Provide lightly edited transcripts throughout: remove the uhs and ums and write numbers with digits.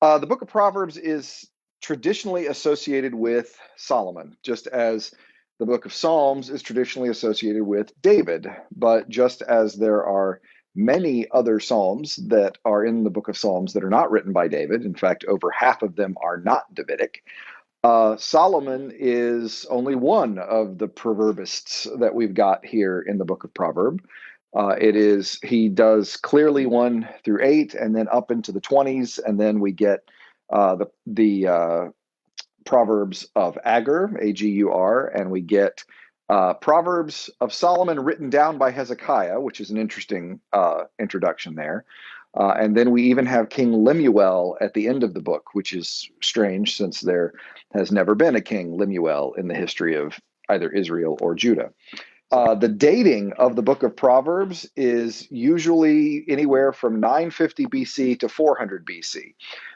The book of Proverbs is traditionally associated with Solomon, just as the book of Psalms is traditionally associated with David. But just as there are many other Psalms that are in the book of Psalms that are not written by David, in fact, over half of them are not Davidic. Solomon is only one of the proverbists that we've got here in the book of Proverbs. He does clearly 1 through 8, and then up into the 20s, and then we get the Proverbs of Agur, Agur, and we get Proverbs of Solomon written down by Hezekiah, which is an interesting introduction there. And then we even have King Lemuel at the end of the book, which is strange since there has never been a King Lemuel in the history of either Israel or Judah. The dating of the book of Proverbs is usually anywhere from 950 BC to 400 BC,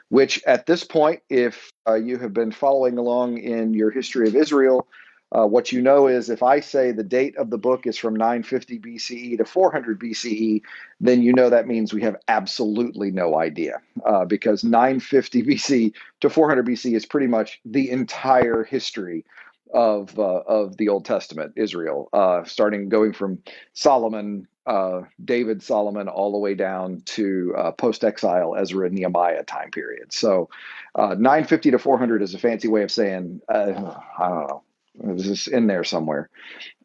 which at this point, if you have been following along in your history of Israel, what you know is if I say the date of the book is from 950 BCE to 400 BCE, then you know that means we have absolutely no idea, because 950 BC to 400 BC is pretty much the entire history of the Old Testament, Israel, going from Solomon, David, Solomon, all the way down to post-exile Ezra and Nehemiah time period. So 950 to 400 is a fancy way of saying, I don't know, it's just in there somewhere.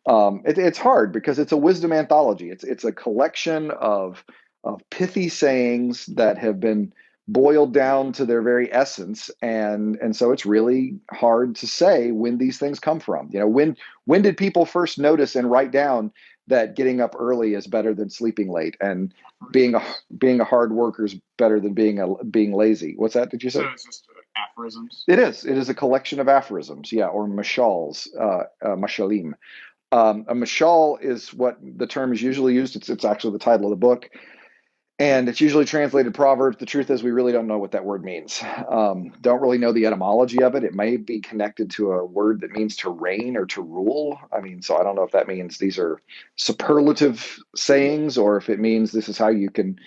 It's hard because it's a wisdom anthology. It's a collection of pithy sayings that have been boiled down to their very essence, and so it's really hard to say when these things come from. When did people first notice and write down that getting up early is better than sleeping late, and being a hard worker is better than being lazy? What's that? Did you say? So it's just aphorisms. It is. It is a collection of aphorisms, yeah, or mashals, mashalim. A mashal is what the term is usually used. It's actually the title of the book. And it's usually translated Proverbs. The truth is we really don't know what that word means. Don't really know the etymology of it. It may be connected to a word that means to reign or to rule. So I don't know if that means these are superlative sayings or if it means this is how you can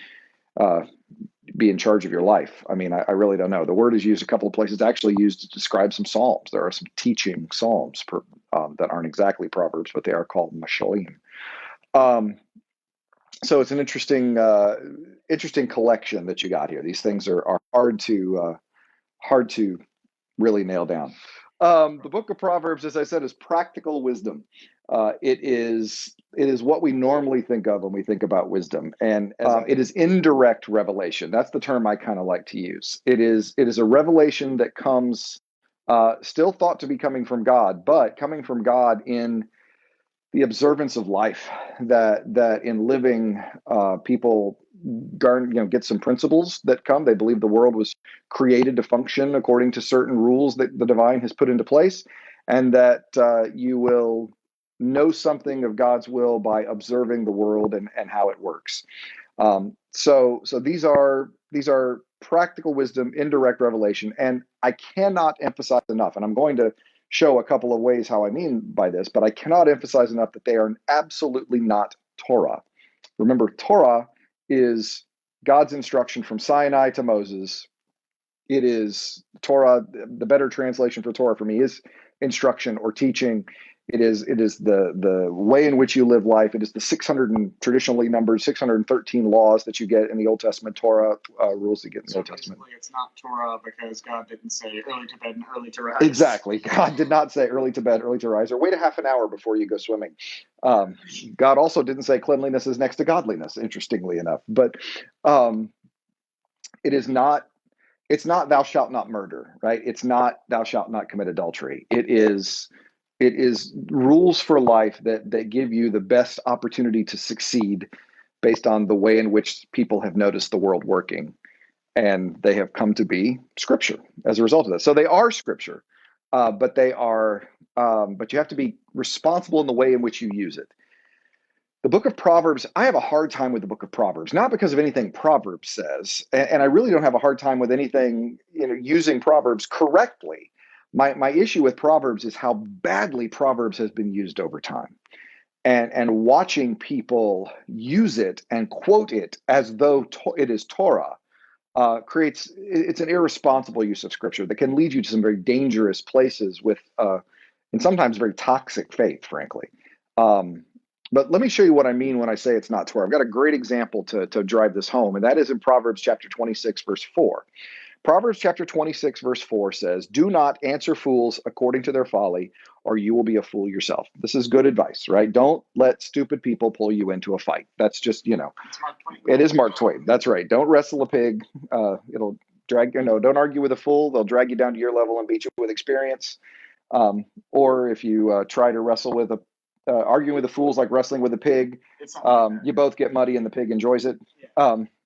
be in charge of your life. I really don't know. The word is used a couple of places, actually used to describe some psalms. There are some teaching psalms that aren't exactly Proverbs, but they are called mashalim. So it's an interesting collection that you got here. These things are hard to really nail down. The book of Proverbs, as I said, is practical wisdom. It is what we normally think of when we think about wisdom, and it is indirect revelation. That's the term I kind of like to use. It is a revelation that comes, still thought to be coming from God, but coming from God in the observance of life, that in living, people get some principles that come. They believe the world was created to function according to certain rules that the divine has put into place, and that you will know something of God's will by observing the world and how it works. So these are practical wisdom, indirect revelation, and I cannot emphasize enough, and I'm going to show a couple of ways how I mean by this, but I cannot emphasize enough that they are absolutely not Torah. Remember, Torah is God's instruction from Sinai to Moses. It is Torah. The better translation for Torah for me is instruction or teaching. It is the way in which you live life. It is the 600 and traditionally numbered 613 laws that you get in the Old Testament Torah, rules that get in the Old Testament. It's not Torah because God didn't say early to bed and early to rise. Exactly. God did not say early to bed, early to rise, or wait a half an hour before you go swimming. God also didn't say cleanliness is next to godliness, interestingly enough. But it's not thou shalt not murder, right? It's not thou shalt not commit adultery. It is rules for life that give you the best opportunity to succeed based on the way in which people have noticed the world working. And they have come to be scripture as a result of this. So they are scripture, but you have to be responsible in the way in which you use it. The book of Proverbs, I have a hard time with the book of Proverbs, not because of anything Proverbs says, and I really don't have a hard time with anything, using Proverbs correctly. My issue with Proverbs is how badly Proverbs has been used over time. And watching people use it and quote it as though it is Torah, it's an irresponsible use of scripture that can lead you to some very dangerous places with, and sometimes very toxic faith, frankly. But let me show you what I mean when I say it's not Torah. I've got a great example to drive this home, and that is in Proverbs chapter 26, verse 4. Proverbs chapter 26, verse 4 says, "Do not answer fools according to their folly, or you will be a fool yourself." This is good advice, right? Don't let stupid people pull you into a fight. That's just, it is Mark Twain. That's right. Don't wrestle a pig. It'll drag you. No, don't argue with a fool. They'll drag you down to your level and beat you with experience. Or if you try to wrestle with arguing with a fool is like wrestling with a pig. You both get muddy and the pig enjoys it.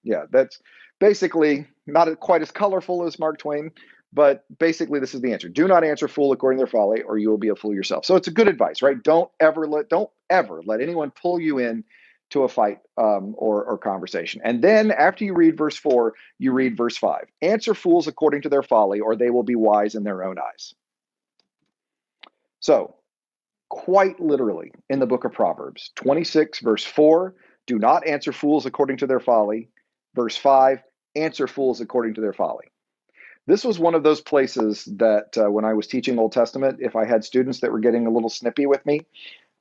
Yeah, that's basically not quite as colorful as Mark Twain, but basically this is the answer. Do not answer fool according to their folly, or you will be a fool yourself. So it's a good advice, right? Don't ever let anyone pull you in to a fight or conversation. And then after you read verse 4, you read verse 5. Answer fools according to their folly, or they will be wise in their own eyes. So quite literally in the book of Proverbs, 26, verse 4, do not answer fools according to their folly. Verse 5, answer fools according to their folly. This was one of those places that when I was teaching Old Testament, if I had students that were getting a little snippy with me,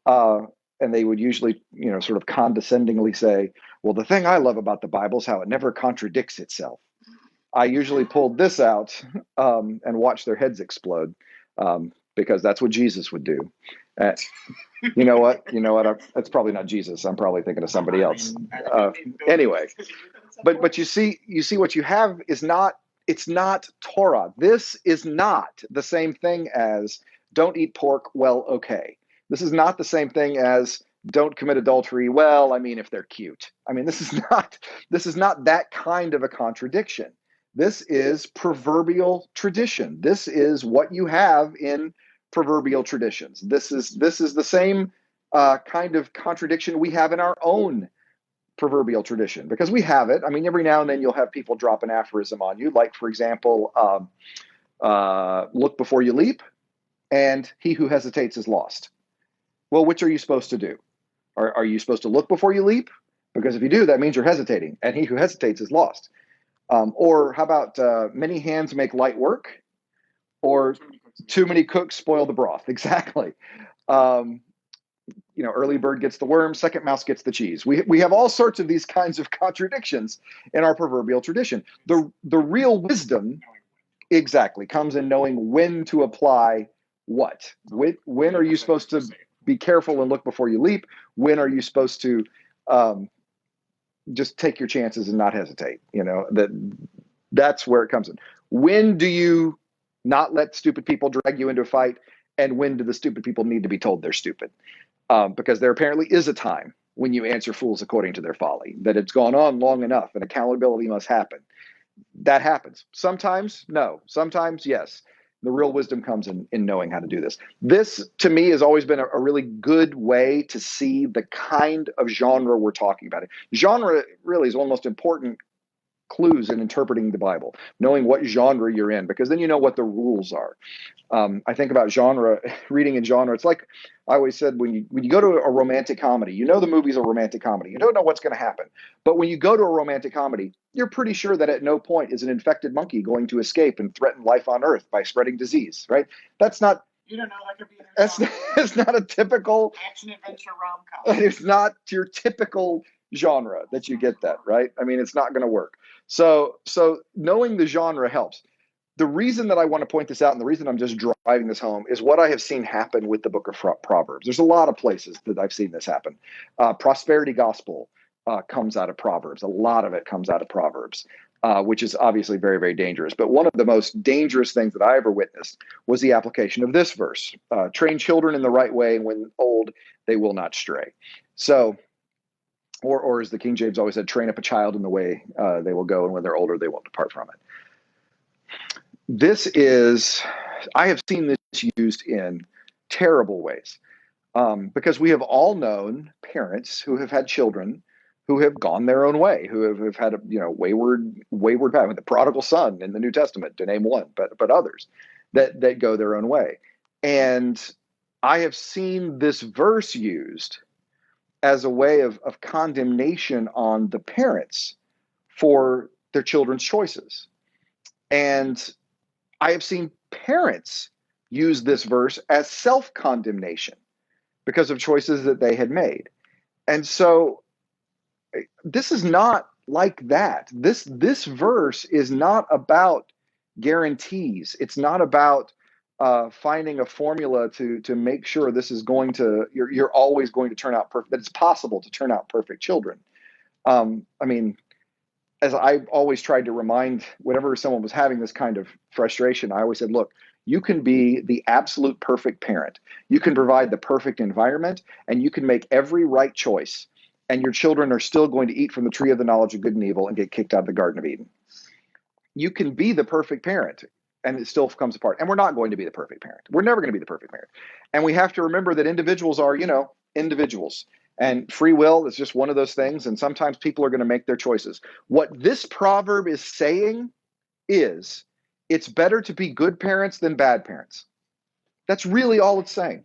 and they would usually, sort of condescendingly say, well, the thing I love about the Bible is how it never contradicts itself. I usually pulled this out and watched their heads explode because that's what Jesus would do. You know what? That's probably not Jesus. I'm probably thinking of somebody else. Anyway, but you see what you have is it's not Torah. This is not the same thing as don't eat pork. Well, okay. This is not the same thing as don't commit adultery. Well, I mean, if they're cute. I mean, this is not that kind of a contradiction. This is proverbial tradition. This is what you have in proverbial traditions. This is the same kind of contradiction we have in our own proverbial tradition, because we have it. I mean, every now and then you'll have people drop an aphorism on you, like, for example, look before you leap, and he who hesitates is lost. Well, which are you supposed to do? Are you supposed to look before you leap? Because if you do, that means you're hesitating, and he who hesitates is lost. Or how about many hands make light work, or too many cooks spoil the broth? Exactly. Early bird gets the worm, second mouse gets the cheese. We have all sorts of these kinds of contradictions in our proverbial tradition. The real wisdom, exactly, comes in knowing when to apply what. When are you supposed to be careful and look before you leap? When are you supposed to just take your chances and not hesitate? That's where it comes in. When do you not let stupid people drag you into a fight? And when do the stupid people need to be told they're stupid? Because there apparently is a time when you answer fools according to their folly, that it's gone on long enough and accountability must happen. That happens. Sometimes, no. Sometimes, yes. The real wisdom comes in knowing how to do this. This, to me, has always been a really good way to see the kind of genre we're talking about. Genre really is one of the most important clues in interpreting the Bible, knowing what genre you're in, because then you know what the rules are. I think about genre, reading in genre. It's like I always said, when you go to a romantic comedy, you know the movie's a romantic comedy. You don't know what's going to happen. But when you go to a romantic comedy, you're pretty sure that at no point is an infected monkey going to escape and threaten life on Earth by spreading disease, right? That's not. You don't know, that could be that's not a typical action adventure rom-com. It's not your typical genre that you get that, right? I mean, it's not going to work. So knowing the genre helps. The reason that I want to point this out, and the reason I'm just driving this home, is what I have seen happen with the book of Proverbs. There's a lot of places that I've seen this happen. Prosperity gospel comes out of Proverbs. A lot of it comes out of Proverbs, which is obviously very, very dangerous. But one of the most dangerous things that I ever witnessed was the application of this verse. Train children in the right way, and when old, they will not stray. So, or as the King James always said, train up a child in the way they will go, and when they're older, they won't depart from it. I have seen this used in terrible ways, because we have all known parents who have had children who have gone their own way, who have had a wayward path. The prodigal son in the New Testament, to name one, but others that go their own way. And I have seen this verse used as a way of condemnation on the parents for their children's choices. And I have seen parents use this verse as self-condemnation because of choices that they had made. And so this is not like that. This verse is not about guarantees. It's not about finding a formula to make sure this is going to you're always going to turn out perfect. That it's possible to turn out perfect children. I mean, as I always tried to remind whenever someone was having this kind of frustration, I always said, look, you can be the absolute perfect parent. You can provide the perfect environment, and you can make every right choice. And your children are still going to eat from the tree of the knowledge of good and evil and get kicked out of the Garden of Eden. You can be the perfect parent, and it still comes apart. And we're not going to be the perfect parent. We're never going to be the perfect parent. And we have to remember that individuals are, individuals. And free will is just one of those things. And sometimes people are going to make their choices. What this proverb is saying is it's better to be good parents than bad parents. That's really all it's saying.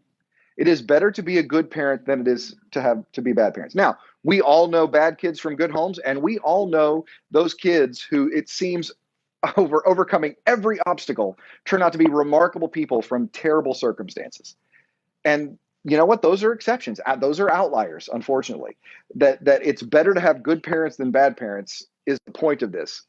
It is better to be a good parent than it is to be bad parents. Now, we all know bad kids from good homes, and we all know those kids who it seems overcoming every obstacle turn out to be remarkable people from terrible circumstances. And you know what? Those are exceptions. Those are outliers, unfortunately. That it's better to have good parents than bad parents is the point of this.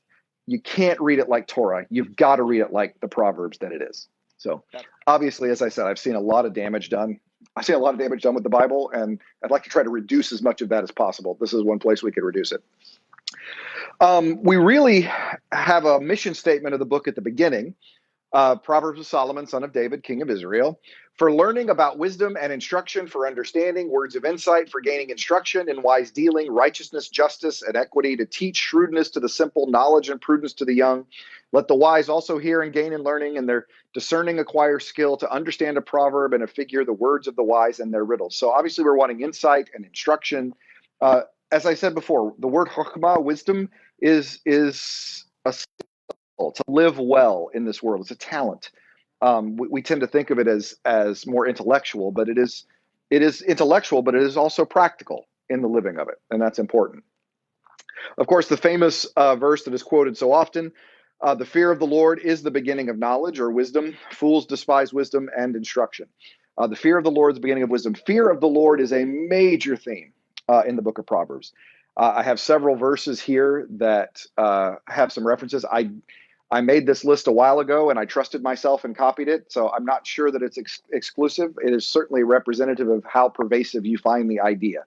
You can't read it like Torah. You've got to read it like the Proverbs that it is. So obviously, as I said, I've seen a lot of damage done. I've seen a lot of damage done with the Bible, and I'd like to try to reduce as much of that as possible. This is one place we could reduce it. We really have a mission statement of the book at the beginning. Proverbs of Solomon, son of David, king of Israel, for learning about wisdom and instruction, for understanding, words of insight, for gaining instruction in wise dealing, righteousness, justice, and equity, to teach shrewdness to the simple, knowledge and prudence to the young. Let the wise also hear and gain in learning, and their discerning acquire skill, to understand a proverb and a figure, the words of the wise and their riddles. So obviously we're wanting insight and instruction. As I said before, the word chokhmah, wisdom, is a to live well in this world. It's a talent. We tend to think of it as more intellectual, but it is intellectual, but it is also practical in the living of it, and that's important. Of course, the famous verse that is quoted so often, the fear of the Lord is the beginning of knowledge or wisdom. Fools despise wisdom and instruction. The fear of the Lord is the beginning of wisdom. Fear of the Lord is a major theme in the book of Proverbs. I have several verses here that have some references. I made this list a while ago, and I trusted myself and copied it, so I'm not sure that it's exclusive. It is certainly representative of how pervasive you find the idea,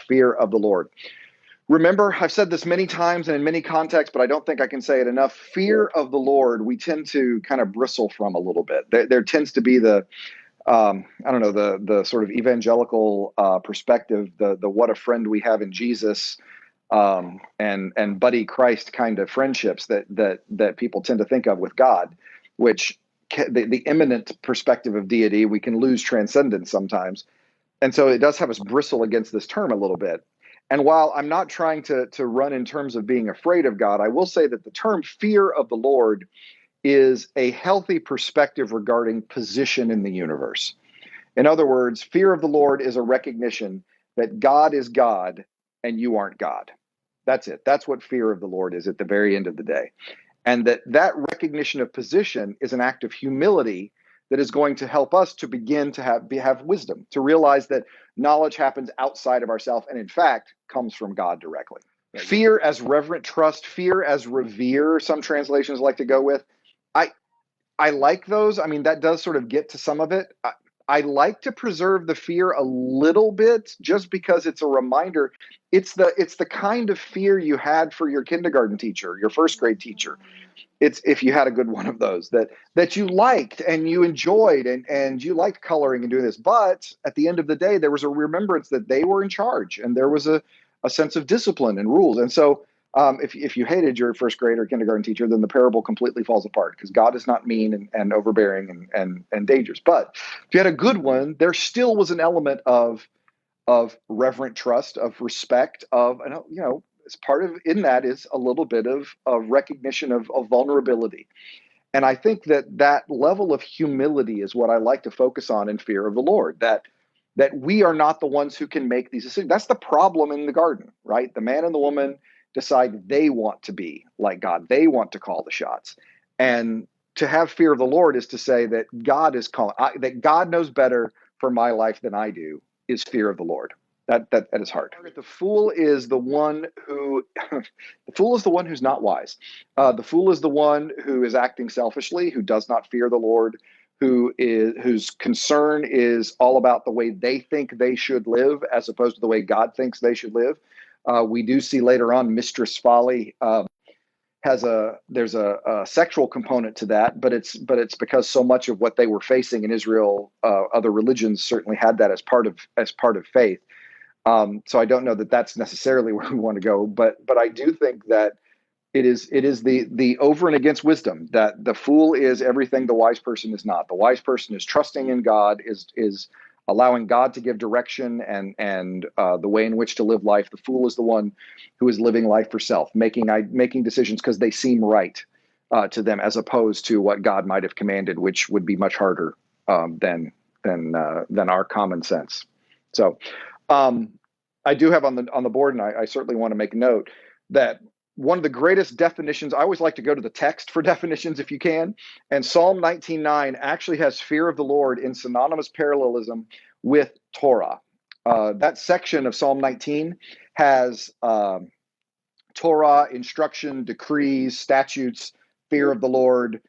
fear of the Lord. Remember, I've said this many times and in many contexts, but I don't think I can say it enough. Fear of the Lord, we tend to kind of bristle from a little bit. There tends to be the sort of evangelical perspective, the what a friend we have in Jesus, and buddy Christ kind of friendships that people tend to think of with God, which the immanent perspective of deity, we can lose transcendence sometimes. And so it does have us bristle against this term a little bit. And while I'm not trying to run in terms of being afraid of God, I will say that the term fear of the Lord is a healthy perspective regarding position in the universe. In other words, fear of the Lord is a recognition that God is God and you aren't God. That's it. That's what fear of the Lord is at the very end of the day. And that recognition of position is an act of humility that is going to help us to begin to have wisdom, to realize that knowledge happens outside of ourselves and in fact comes from God directly. Right. Fear as reverent trust, fear as revere, some translations like to go with. I like those. I mean, that does sort of get to some of it. I like to preserve the fear a little bit just because it's a reminder. It's the kind of fear you had for your kindergarten teacher, your first grade teacher. It's if you had a good one of those that you liked and you enjoyed and you liked coloring and doing this. But at the end of the day, there was a remembrance that they were in charge and there was a sense of discipline and rules. And so if you hated your first grade or kindergarten teacher, then the parable completely falls apart because God is not mean and overbearing and dangerous. But if you had a good one, there still was an element of reverent trust, of respect, of, as part of in that is a little bit of recognition of vulnerability. And I think that level of humility is what I like to focus on in fear of the Lord, that we are not the ones who can make these decisions. That's the problem in the garden, right? The man and the woman decide they want to be like God. They want to call the shots. And to have fear of the Lord is to say that God is calling, that God knows better for my life than I do, is fear of the Lord. That is hard. The fool is the one who, the fool is the one who's not wise. The fool is the one who is acting selfishly, who does not fear the Lord, whose concern is all about the way they think they should live, as opposed to the way God thinks they should live. We do see later on Mistress Folly there's a sexual component to that, but it's because so much of what they were facing in Israel, other religions certainly had that as part of faith. So I don't know that that's necessarily where we want to go, but I do think that it is the over and against wisdom, that the fool is everything the wise person is not. The wise person is trusting in God, is allowing God to give direction and the way in which to live life. The fool is the one who is living life for self, making decisions because they seem right to them, as opposed to what God might have commanded, which would be much harder than our common sense. So I do have on the board, and I certainly want to make note that one of the greatest definitions, I always like to go to the text for definitions if you can, and Psalm 19:9 actually has fear of the Lord in synonymous parallelism with Torah. That section of Psalm 19 has Torah, instruction, decrees, statutes, fear of the Lord,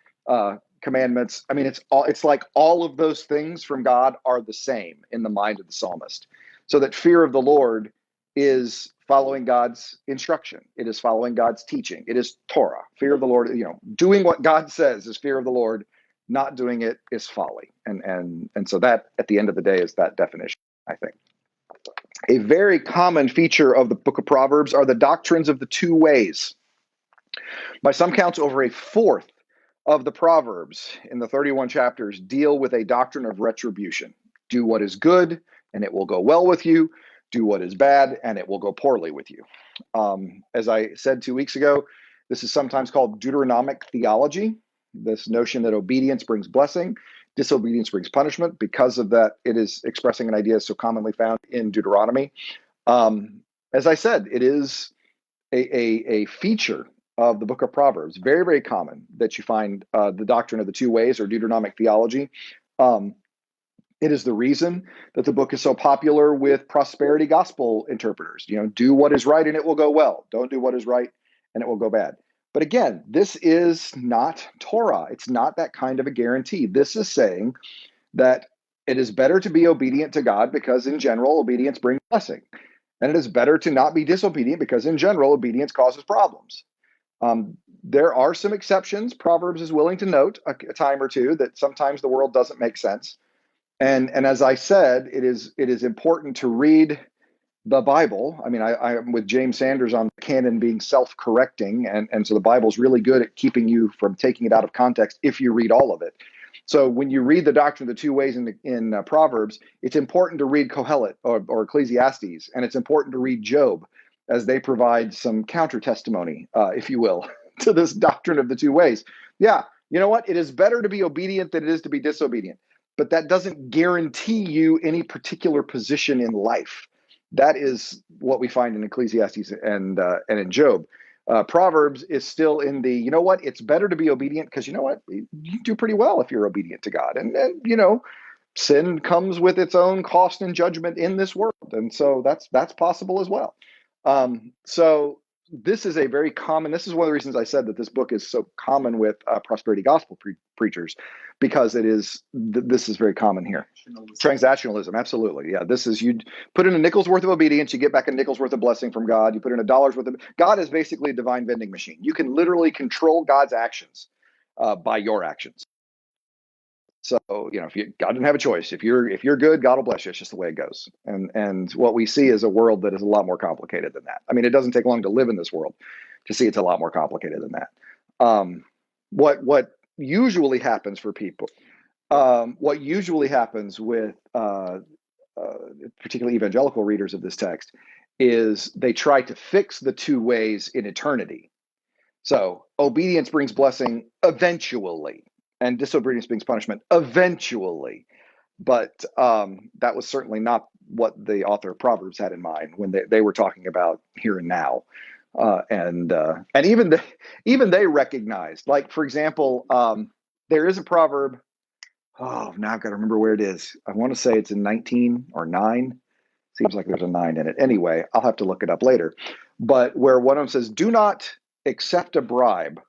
commandments. I mean, it's like all of those things from God are the same in the mind of the psalmist. So that fear of the Lord is following God's instruction. It is following God's teaching. It is Torah. Fear of the Lord, doing what God says is fear of the Lord. Not doing it is folly. And so that, at the end of the day, is that definition, I think. A very common feature of the book of Proverbs are the doctrines of the two ways. By some counts, over a fourth of the Proverbs in the 31 chapters deal with a doctrine of retribution. Do what is good, and it will go well with you. Do what is bad, and it will go poorly with you. As I said 2 weeks ago, this is sometimes called Deuteronomic theology, this notion that obedience brings blessing, disobedience brings punishment. Because of that, it is expressing an idea so commonly found in Deuteronomy. As I said, it is a feature of the book of Proverbs, very, very common, that you find the doctrine of the two ways, or Deuteronomic theology. It is the reason that the book is so popular with prosperity gospel interpreters. Do what is right and it will go well. Don't do what is right and it will go bad. But again, this is not Torah. It's not that kind of a guarantee. This is saying that it is better to be obedient to God because in general, obedience brings blessing. And it is better to not be disobedient because in general, obedience causes problems. There are some exceptions. Proverbs is willing to note a time or two that sometimes the world doesn't make sense. And as I said, it is important to read the Bible. I mean, I'm with James Sanders on the canon being self-correcting, and so the Bible's really good at keeping you from taking it out of context if you read all of it. So when you read the doctrine of the two ways in Proverbs, it's important to read Kohelet or Ecclesiastes, and it's important to read Job, as they provide some counter testimony, if you will, to this doctrine of the two ways. Yeah, you know what? It is better to be obedient than it is to be disobedient. But that doesn't guarantee you any particular position in life. That is what we find in Ecclesiastes and in Job. Proverbs is still in the, it's better to be obedient because you do pretty well if you're obedient to God. And sin comes with its own cost and judgment in this world. And so that's possible as well. So this is a very common, this is one of the reasons I said that this book is so common with prosperity gospel preachers, because this is very common here. Transactionalism, absolutely. Yeah, this is, you put in a nickel's worth of obedience, you get back a nickel's worth of blessing from God. You put in a dollar's worth of, God is basically a divine vending machine. You can literally control God's actions by your actions. So, if God didn't have a choice, if you're good, God will bless you. It's just the way it goes. And what we see is a world that is a lot more complicated than that. I mean, it doesn't take long to live in this world to see it's a lot more complicated than that. What usually happens for people, what usually happens with particularly evangelical readers of this text, is they try to fix the two ways in eternity. So obedience brings blessing eventually, and disobedience brings punishment eventually. But that was certainly not what the author of Proverbs had in mind when they were talking about here and now. And even they recognized, like for example, there is a proverb. Oh, now I've got to remember where it is. I want to say it's in 19 or 9. Seems like there's a 9 in it. Anyway, I'll have to look it up later. But where one of them says, "Do not accept a bribe,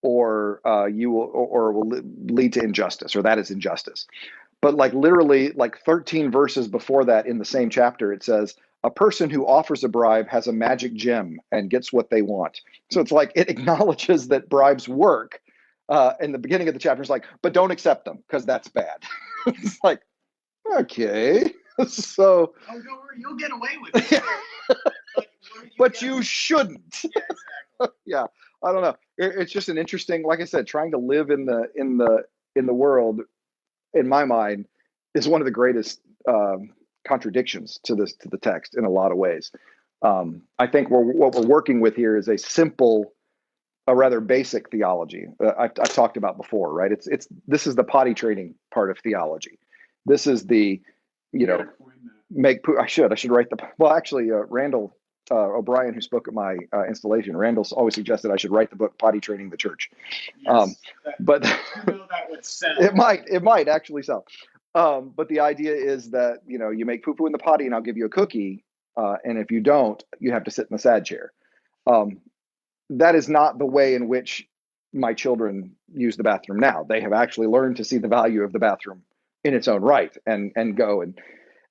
or you will, or will lead to injustice, or that is injustice." But like literally, like 13 verses before that in the same chapter, it says, "A person who offers a bribe has a magic gem and gets what they want." So it's like it acknowledges that bribes work. In the beginning of the chapter, it's like, but don't accept them because that's bad. It's like, okay, so. Oh, don't worry, you'll get away with it. But you shouldn't. Yeah, exactly. Yeah, I don't know. It's just an interesting, like I said, trying to live in the world, in my mind, is one of the greatest contradictions to the text in a lot of ways. I think what we're working with here is a rather basic theology. I've talked about before, right? This is the potty training part of theology. This is the, make. I should write the. Well, actually, Randall O'Brien, who spoke at my installation, Randall's always suggested I should write the book "Potty Training the Church." Yes, but that would sell. It might actually sell. But the idea is that you make poo poo in the potty, and I'll give you a cookie. And if you don't, you have to sit in the sad chair. That is not the way in which my children use the bathroom now. They have actually learned to see the value of the bathroom in its own right and go.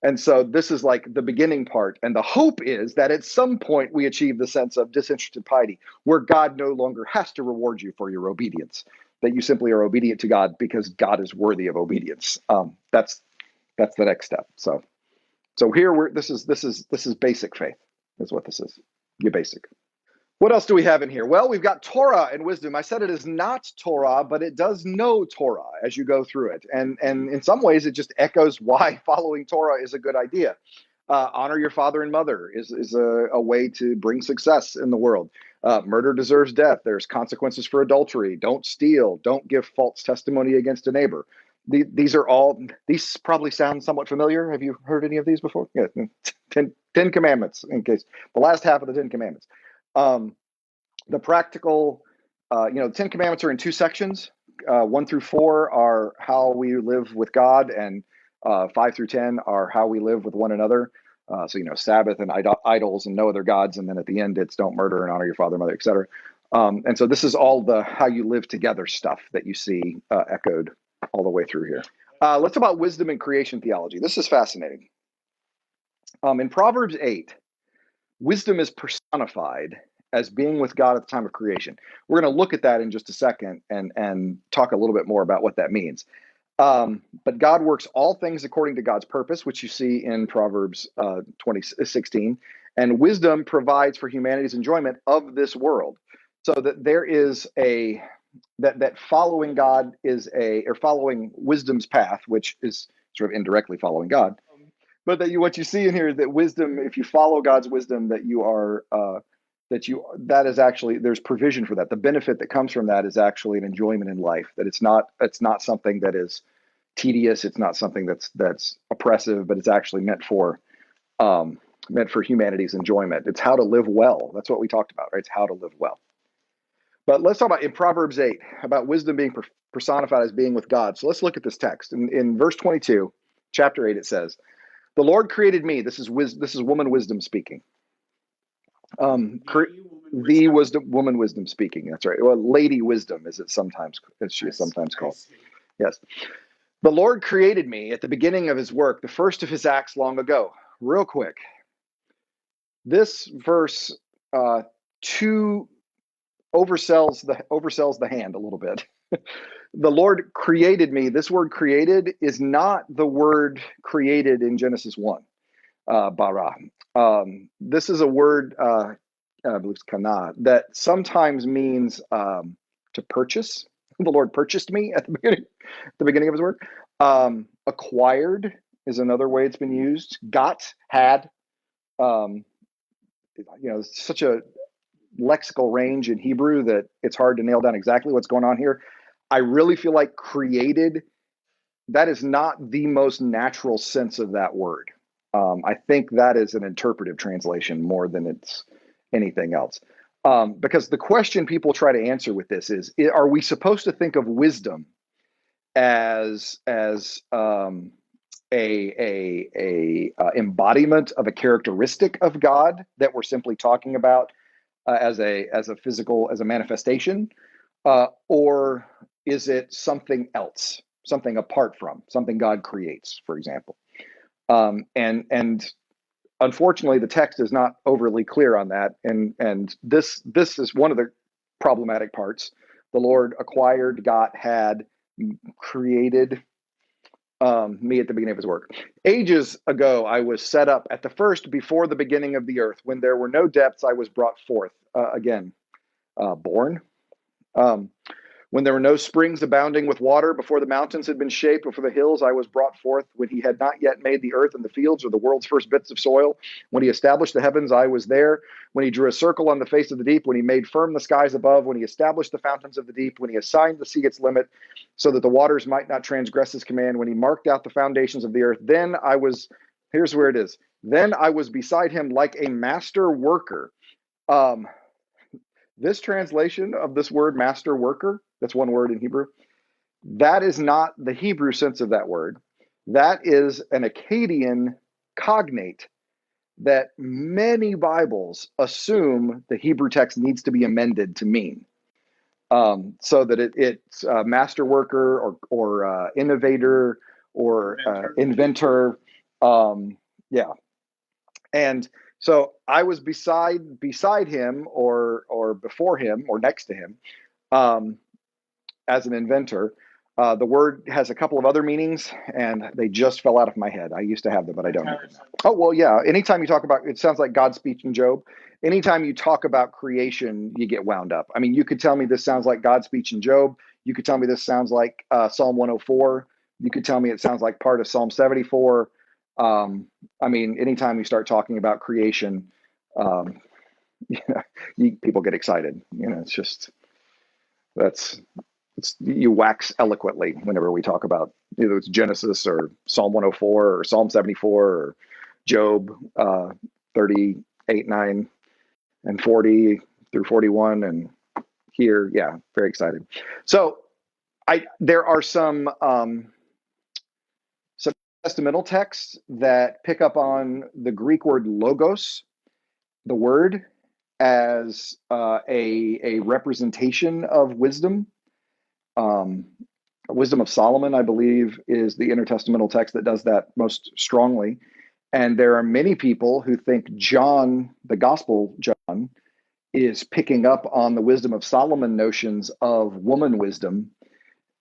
And so this is like the beginning part. And the hope is that at some point we achieve the sense of disinterested piety, where God no longer has to reward you for your obedience, that you simply are obedient to God because God is worthy of obedience. That's the next step. So here this is basic faith, is what this is. Your basic. What else do we have in here? Well, we've got Torah and wisdom. I said it is not Torah, but it does know Torah as you go through it. And in some ways, it just echoes why following Torah is a good idea. Honor your father and mother is a way to bring success in the world. Murder deserves death. There's consequences for adultery. Don't steal. Don't give false testimony against a neighbor. These probably sound somewhat familiar. Have you heard any of these before? Yeah, Ten Commandments, in case the last half of the 10 Commandments. The practical, the 10 Commandments are in 2 sections. 1 through 4 are how we live with God, and 5 through 10 are how we live with one another. So, Sabbath and idols and no other gods. And then at the end, it's don't murder and honor your father and mother, etc. And so this is all the how you live together stuff that you see echoed all the way through here. Let's talk about wisdom and creation theology. This is fascinating. In Proverbs 8, wisdom is personified as being with God at the time of creation. We're going to look at that in just a second and talk a little bit more about what that means. But God works all things according to God's purpose, which you see in Proverbs 16. And wisdom provides for humanity's enjoyment of this world. So that there is that following God or following wisdom's path, which is sort of indirectly following God. But what you see in here is that wisdom, if you follow God's wisdom, that you are that is actually, there's provision for that. The benefit that comes from that is actually an enjoyment in life. That it's not something that is tedious. It's not something that's oppressive, but it's actually meant for humanity's enjoyment. It's how to live well. That's what we talked about, right? It's how to live well. But let's talk about in Proverbs 8 about wisdom being personified as being with God. So let's look at this text. In verse 22, chapter 8, it says, "The Lord created me." This is woman wisdom speaking. Woman wisdom speaking. That's right. Well, Lady Wisdom, as she is sometimes called. Yes. "The Lord created me at the beginning of his work, the first of his acts long ago." Real quick. This verse oversells the hand a little bit. The Lord created me. This word created is not the word created in Genesis 1. Bara. This is a word, I believe it's kana, that sometimes means to purchase. The Lord purchased me at the beginning of his work. Acquired is another way it's been used. Got, had. Such a lexical range in Hebrew that it's hard to nail down exactly what's going on here. I really feel like created, that is not the most natural sense of that word. I think that is an interpretive translation more than it's anything else. Because the question people try to answer with this is: are we supposed to think of wisdom as a embodiment of a characteristic of God that we're simply talking about as a physical, as a manifestation, or is it something else, something apart from, something God creates, for example? And unfortunately, the text is not overly clear on that, and this is one of the problematic parts. The Lord acquired, got, had, created me at the beginning of his work. Ages ago, I was set up at the first before the beginning of the earth. When there were no depths, I was brought forth. Born. Um, when there were no springs abounding with water, before the mountains had been shaped, before the hills, I was brought forth. When he had not yet made the earth and the fields or the world's first bits of soil, when he established the heavens, I was there. When he drew a circle on the face of the deep, when he made firm the skies above, when he established the fountains of the deep, when he assigned the sea its limit, so that the waters might not transgress his command, when he marked out the foundations of the earth, then I was, here's where it is, then I was beside him like a master worker. This translation of this word master worker, that's one word in Hebrew, that is not the Hebrew sense of that word. That is an Akkadian cognate that many Bibles assume the Hebrew text needs to be amended to mean. So that it's master worker or innovator or inventor. Yeah. And so I was beside him or before him or next to him as an inventor. The word has a couple of other meanings, and they just fell out of my head. I used to have them, but I don't have them now. Oh, well, yeah. Anytime you talk about, it sounds like God's speech in Job. Anytime you talk about creation, you get wound up. I mean, you could tell me this sounds like God's speech in Job. You could tell me this sounds like Psalm 104. You could tell me it sounds like part of Psalm 74. I mean, anytime you start talking about creation, um, people get excited. It's just, you wax eloquently whenever we talk about either it's Genesis or Psalm 104 or Psalm 74 or Job 38, 9, and 40 through 41. And here, yeah, very excited. So there are some testamental texts that pick up on the Greek word logos, the word, as a representation of wisdom. Wisdom of Solomon, I believe, is the intertestamental text that does that most strongly. And there are many people who think John, the Gospel John, is picking up on the wisdom of Solomon notions of woman wisdom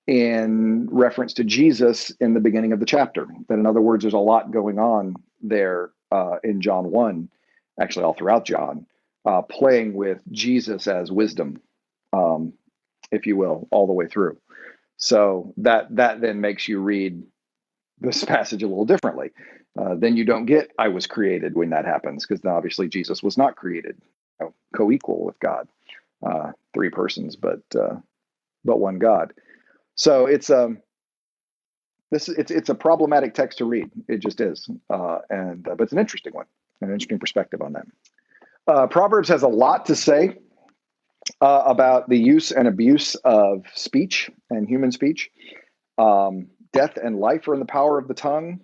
in reference to Jesus in the beginning of the chapter. That, in other words, there's a lot going on there in John 1, actually all throughout John, playing with Jesus as wisdom, if you will, all the way through. So that then makes you read this passage a little differently. Then you don't get "I was created" when that happens, because obviously Jesus was not created, co-equal with God, three persons, but one God. So it's a problematic text to read. It just is, but it's an interesting one, an interesting perspective on that. Proverbs has a lot to say about the use and abuse of speech and human speech. Death and life are in the power of the tongue,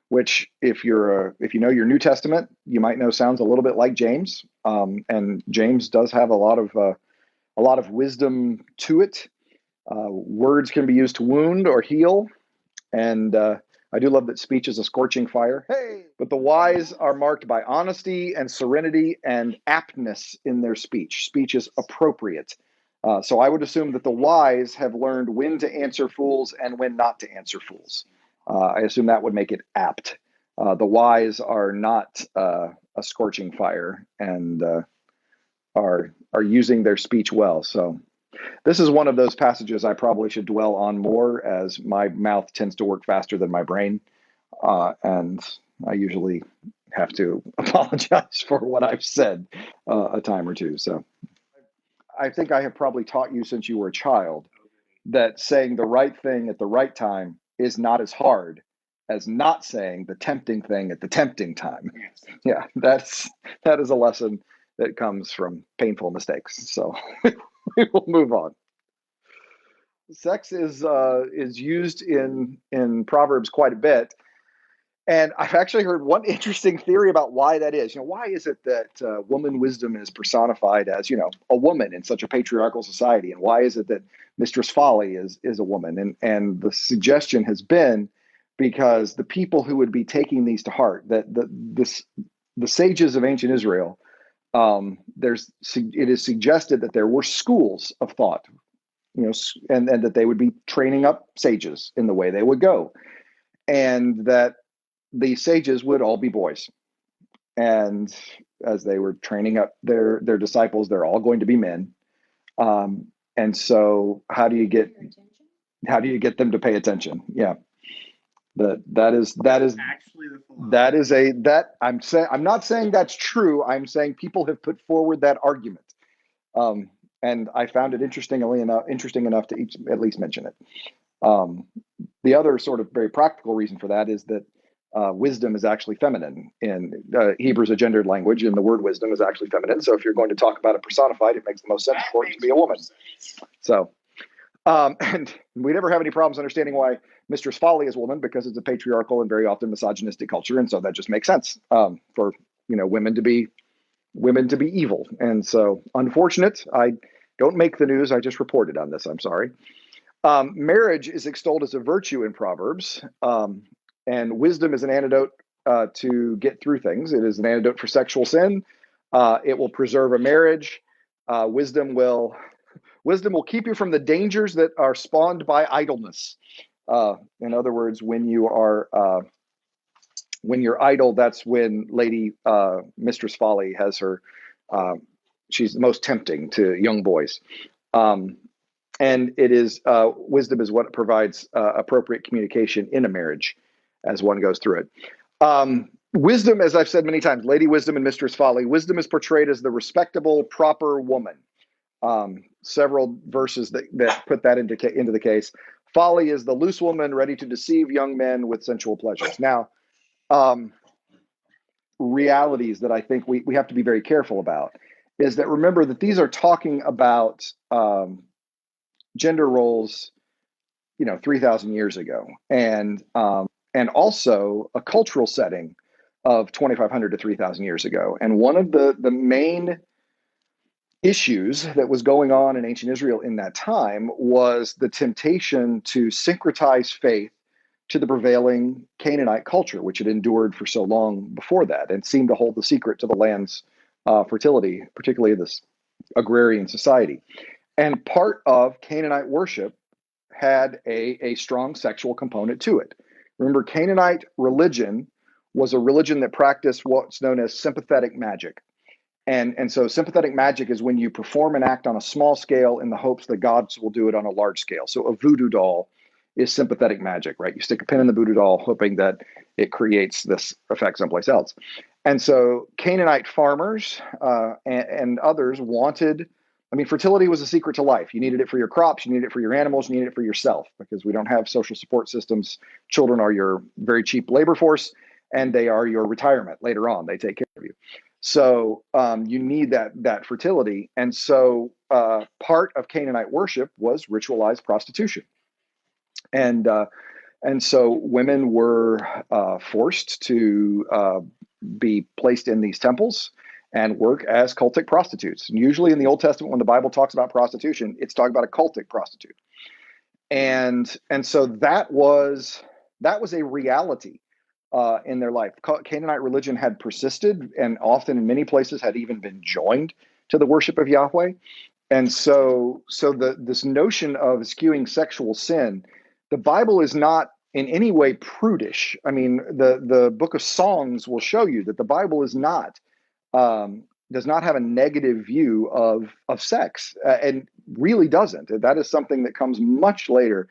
which, if you know your New Testament, you might know sounds a little bit like James. And James does have a lot of wisdom to it. Words can be used to wound or heal, and I do love that speech is a scorching fire. Hey, but the wise are marked by honesty and serenity and aptness in their speech. Speech is appropriate. So I would assume that the wise have learned when to answer fools and when not to answer fools. I assume that would make it apt. The wise are not a scorching fire and are using their speech well. So this is one of those passages I probably should dwell on more, as my mouth tends to work faster than my brain. And I usually have to apologize for what I've said a time or two. So I think I have probably taught you since you were a child that saying the right thing at the right time is not as hard as not saying the tempting thing at the tempting time. Yeah, that is a lesson that comes from painful mistakes. So we will move on. Sex is used in Proverbs quite a bit. And I've actually heard one interesting theory about why that is. Why is it that woman wisdom is personified as, a woman in such a patriarchal society? And why is it that Mistress Folly is a woman? And the suggestion has been because the people who would be taking these to heart, that the sages of ancient Israel, it is suggested that there were schools of thought, and that they would be training up sages in the way they would go, and that the sages would all be boys. And as they were training up their disciples, they're all going to be men. And so how do you get them to pay attention? Yeah. That is actually the I'm not saying that's true. I'm saying people have put forward that argument. And I found it interesting enough to at least mention it. The other sort of very practical reason for that is that wisdom is actually feminine. In Hebrew's a gendered language, and the word wisdom is actually feminine. So if you're going to talk about it personified, it makes the most sense for it to be a woman. So, and we never have any problems understanding why Mistress Folly is a woman, because it's a patriarchal and very often misogynistic culture, and so that just makes sense for women to be evil. And so, unfortunate. I don't make the news. I just reported on this. I'm sorry. Marriage is extolled as a virtue in Proverbs, and wisdom is an antidote to get through things. It is an antidote for sexual sin. It will preserve a marriage. Wisdom will keep you from the dangers that are spawned by idleness. In other words, when you're idle, that's when Lady Mistress Folly has her. She's the most tempting to young boys. And it is wisdom is what provides appropriate communication in a marriage as one goes through it. Wisdom, as I've said many times, Lady Wisdom and Mistress Folly, wisdom is portrayed as the respectable, proper woman. Several verses that put that into the case. Folly is the loose woman ready to deceive young men with sensual pleasures. Now, realities that I think we have to be very careful about is that, remember that these are talking about gender roles, 3,000 years ago, and also a cultural setting of 2,500 to 3,000 years ago. And one of the main issues that was going on in ancient Israel in that time was the temptation to syncretize faith to the prevailing Canaanite culture, which had endured for so long before that and seemed to hold the secret to the land's fertility, particularly this agrarian society. And part of Canaanite worship had a strong sexual component to it. Remember, Canaanite religion was a religion that practiced what's known as sympathetic magic. And so sympathetic magic is when you perform an act on a small scale in the hopes that gods will do it on a large scale. So a voodoo doll is sympathetic magic, right? You stick a pin in the voodoo doll hoping that it creates this effect someplace else. And so Canaanite farmers and others wanted, fertility was a secret to life. You needed it for your crops, you needed it for your animals, you needed it for yourself, because we don't have social support systems. Children are your very cheap labor force, and they are your retirement later on. They take care of you. So you need that fertility. And so part of Canaanite worship was ritualized prostitution. And so women were forced to be placed in these temples and work as cultic prostitutes. And usually in the Old Testament, when the Bible talks about prostitution, it's talking about a cultic prostitute. And so that was a reality in their life. Canaanite religion had persisted, and often in many places had even been joined to the worship of Yahweh. And so this notion of skewing sexual sin, the Bible is not in any way prudish. The book of Songs will show you that the Bible is not does not have a negative view of sex, and really doesn't. That is something that comes much later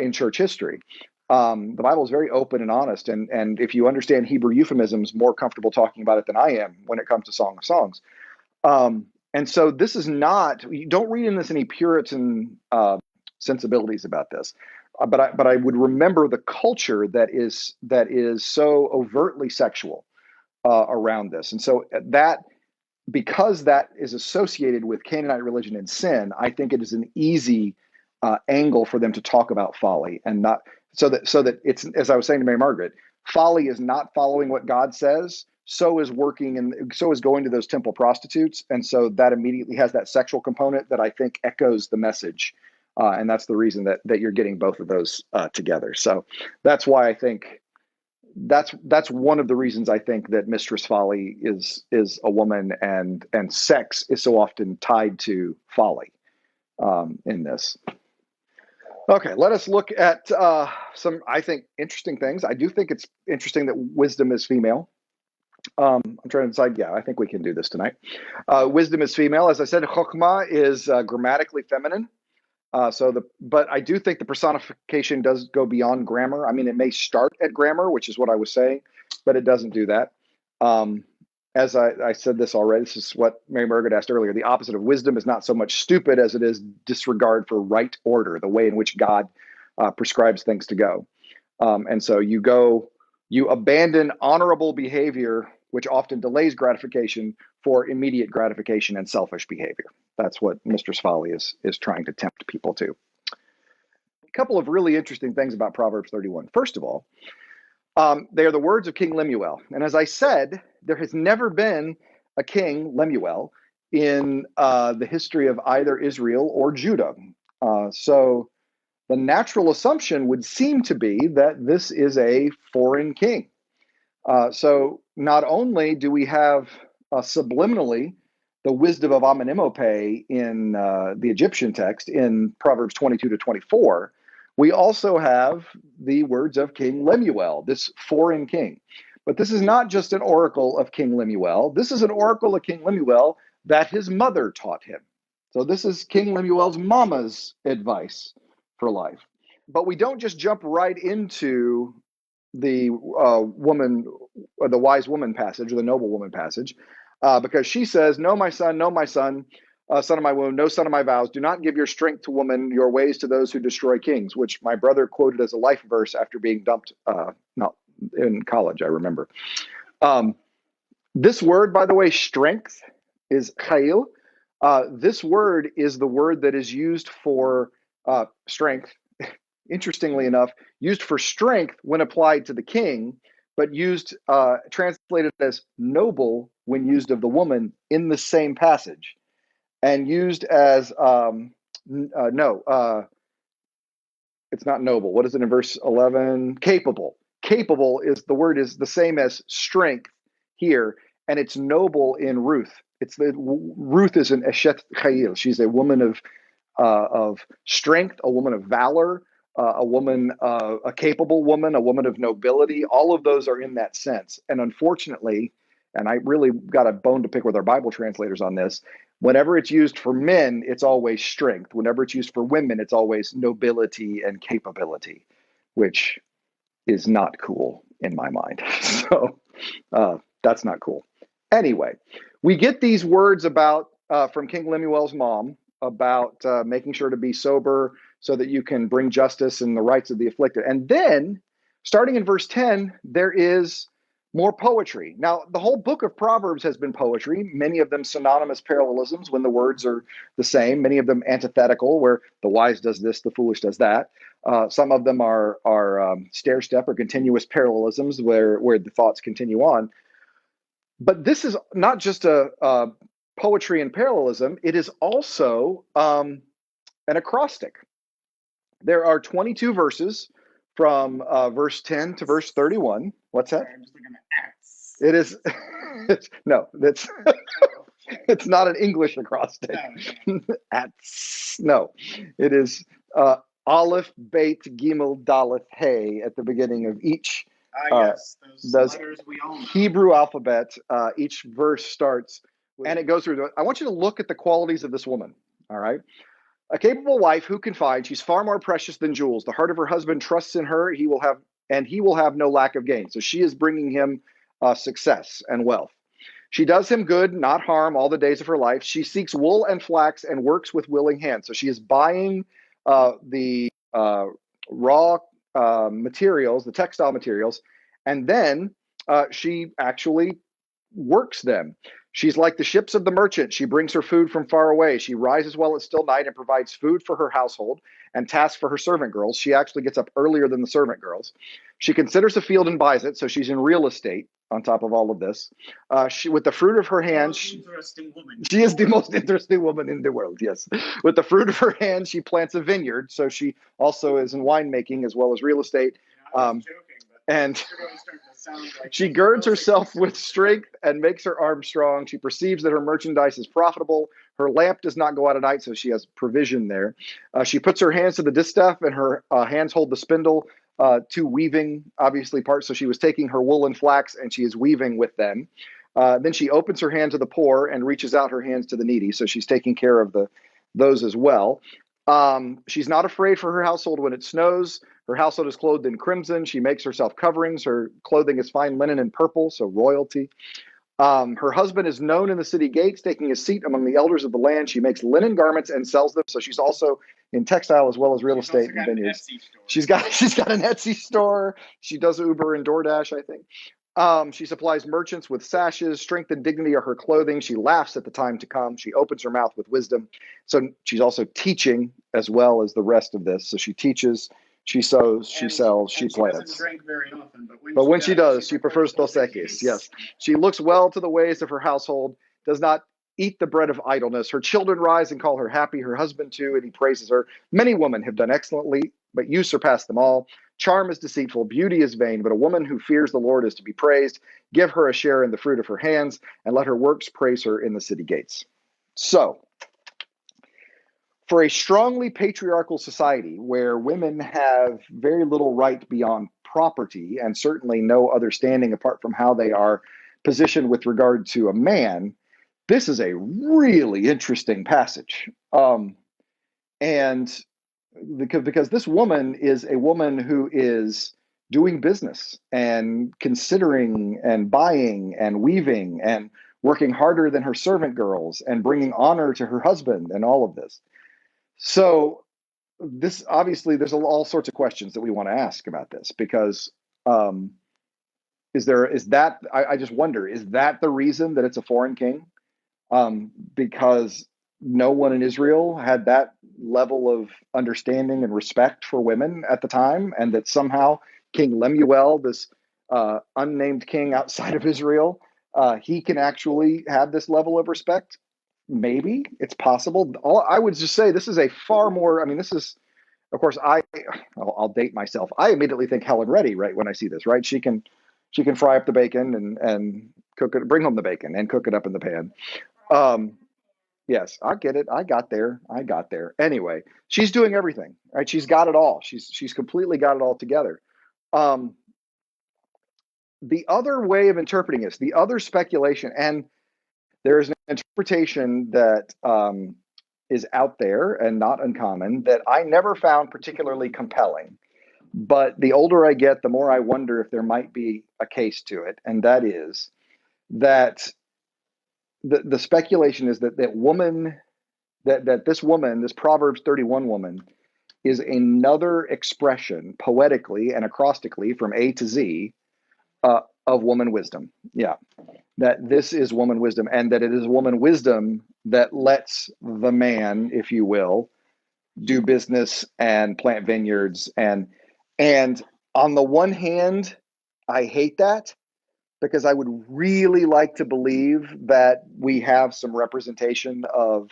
in church history. The Bible is very open and honest, and if you understand Hebrew euphemisms, more comfortable talking about it than I am when it comes to Song of Songs. And so this is not, you don't read in this any Puritan sensibilities about this, but I would remember the culture that is so overtly sexual around this, and so that because that is associated with Canaanite religion and sin, I think it is an easy angle for them to talk about folly, and not so that it's, as I was saying to Mary Margaret, folly is not following what God says. So is working, and so is going to those temple prostitutes, and so that immediately has that sexual component that I think echoes the message, and that's the reason that you're getting both of those together. So that's why I think that's one of the reasons I think that Mistress Folly is a woman, and sex is so often tied to folly in this. Okay, let us look at some, I think, interesting things. I do think it's interesting that wisdom is female. I'm trying to decide. Yeah, I think we can do this tonight. Wisdom is female. As I said, Chokhmah is grammatically feminine. But I do think the personification does go beyond grammar. I mean, it may start at grammar, which is what I was saying, but it doesn't do that. As I said this already, this is what Mary Margaret asked earlier. The opposite of wisdom is not so much stupid as it is disregard for right order, the way in which God prescribes things to go. And so you abandon honorable behavior, which often delays gratification, for immediate gratification and selfish behavior. That's what Mistress Folly is trying to tempt people to. A couple of really interesting things about Proverbs 31. First of all, they are the words of King Lemuel. And as I said, there has never been a king, Lemuel, in the history of either Israel or Judah. So the natural assumption would seem to be that this is a foreign king. So not only do we have subliminally the wisdom of Amenemope in the Egyptian text in Proverbs 22 to 24, we also have the words of King Lemuel, this foreign king. But this is not just an oracle of King Lemuel. This is an oracle of King Lemuel that his mother taught him. So this is King Lemuel's mama's advice for life. But we don't just jump right into the the wise woman passage, or the noble woman passage, because she says, no, my son, son of my womb, no son of my vows, do not give your strength to woman, your ways to those who destroy kings, which my brother quoted as a life verse after being dumped not in college, I remember. This word, by the way, strength, is chayil. This word is the word that is used for strength, interestingly enough, used for strength when applied to the king, but used translated as noble when used of the woman in the same passage, and used as it's not noble. What is it in verse 11? Capable. Capable is the word is the same as strength here, and it's noble in Ruth. Ruth is an eshet chayil. She's a woman of strength, a woman of valor, a woman, a capable woman, a woman of nobility. All of those are in that sense. And unfortunately, and I really got a bone to pick with our Bible translators on this, whenever it's used for men, it's always strength. Whenever it's used for women, it's always nobility and capability, which is not cool in my mind. So that's not cool. Anyway, we get these words about from King Lemuel's mom about making sure to be sober so that you can bring justice and the rights of the afflicted. And then, starting in verse 10, there is more poetry. Now, the whole book of Proverbs has been poetry, many of them synonymous parallelisms when the words are the same, many of them antithetical, where the wise does this, the foolish does that. Some of them are stair-step or continuous parallelisms where the thoughts continue on. But this is not just a poetry and parallelism, it is also an acrostic. There are 22 verses from verse 10 to verse 31. What's that? I'm just looking at It is, no, that's, it's not an English acrostic. No, it is Aleph, Beit, Gimel, Daleth, Hey at the beginning of each. Yes, those letters we all know. Hebrew alphabet. Each verse starts, and it goes through. I want you to look at the qualities of this woman. All right. A capable wife who can find. She's far more precious than jewels. The heart of her husband trusts in her. He will have no lack of gain. So she is bringing him success and wealth. She does him good, not harm, all the days of her life. She seeks wool and flax and works with willing hands. So she is buying the raw materials, the textile materials, and then she actually works them. She's like the ships of the merchant. She brings her food from far away. She rises while it's still night and provides food for her household and tasks for her servant girls. She actually gets up earlier than the servant girls. She considers a field and buys it, so she's in real estate on top of all of this. With the fruit of her hands, she is the most interesting woman in the world, yes. With the fruit of her hands, she plants a vineyard, so she also is in winemaking as well as real estate. And she girds herself with strength and makes her arms strong. She perceives that her merchandise is profitable. Her lamp does not go out at night, so she has provision there. She puts her hands to the distaff, and her hands hold the spindle. Two weaving, obviously, parts. So she was taking her wool and flax, and she is weaving with them. Then she opens her hand to the poor and reaches out her hands to the needy. So she's taking care of those as well. She's not afraid for her household when it snows. Her household is clothed in crimson. She makes herself coverings. Her clothing is fine linen and purple, so royalty. Her husband is known in the city gates, taking his seat among the elders of the land. She makes linen garments and sells them. So she's also in textile as well as real estate and vineyards. She's got an Etsy store. She does Uber and DoorDash, I think. She supplies merchants with sashes. Strength and dignity are her clothing. She laughs at the time to come. She opens her mouth with wisdom. So she's also teaching as well as the rest of this. So she teaches, she sows, she sells, she plants. She doesn't drink very often, but when she does, she prefers Dos Equis. Yes. She looks well to the ways of her household, does not eat the bread of idleness. Her children rise and call her happy, her husband too, and he praises her. Many women have done excellently, but you surpass them all. Charm is deceitful, beauty is vain, but a woman who fears the Lord is to be praised. Give her a share in the fruit of her hands, and let her works praise her in the city gates. So, for a strongly patriarchal society where women have very little right beyond property and certainly no other standing apart from how they are positioned with regard to a man, this is a really interesting passage. And because this woman is a woman who is doing business and considering and buying and weaving and working harder than her servant girls and bringing honor to her husband and all of this. So this obviously there's all sorts of questions that we want to ask about this because I just wonder, is that the reason that it's a foreign king? Because no one in Israel had that level of understanding and respect for women at the time, and that somehow King Lemuel, this unnamed king outside of Israel, he can actually have this level of respect. Maybe it's possible. I would just say this is a far more. I mean, this is, of course, I'll date myself. I immediately think Helen Reddy, right, when I see this, right? She can fry up the bacon and cook it, bring home the bacon and cook it up in the pan. Yes, I get it. I got there. Anyway, she's doing everything, right? She's got it all. She's completely got it all together. The other way of interpreting this, the other speculation, and there's an interpretation that is out there and not uncommon that I never found particularly compelling. But the older I get, the more I wonder if there might be a case to it. And that is that the speculation is that this woman, this Proverbs 31 woman, is another expression poetically and acrostically from A to Z of woman wisdom. Yeah. That this is woman wisdom, and that it is woman wisdom that lets the man, if you will, do business and plant vineyards. And on the one hand, I hate that because I would really like to believe that we have some representation of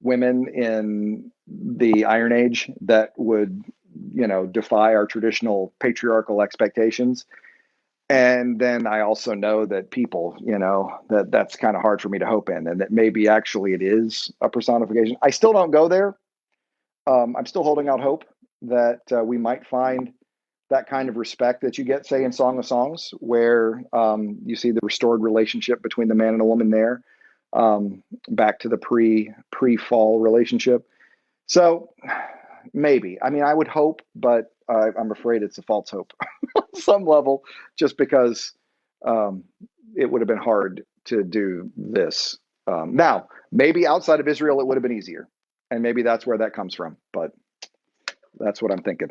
women in the Iron Age that would, defy our traditional patriarchal expectations. And then I also know that people, that's kind of hard for me to hope in, and that maybe actually it is a personification. I still don't go there. I'm still holding out hope that we might find that kind of respect that you get, say, in Song of Songs, where you see the restored relationship between the man and a woman there, back to the pre-fall relationship. So maybe. I mean, I would hope, but I'm afraid it's a false hope on some level, just because it would have been hard to do this. Now, maybe outside of Israel, it would have been easier. And maybe that's where that comes from. But that's what I'm thinking.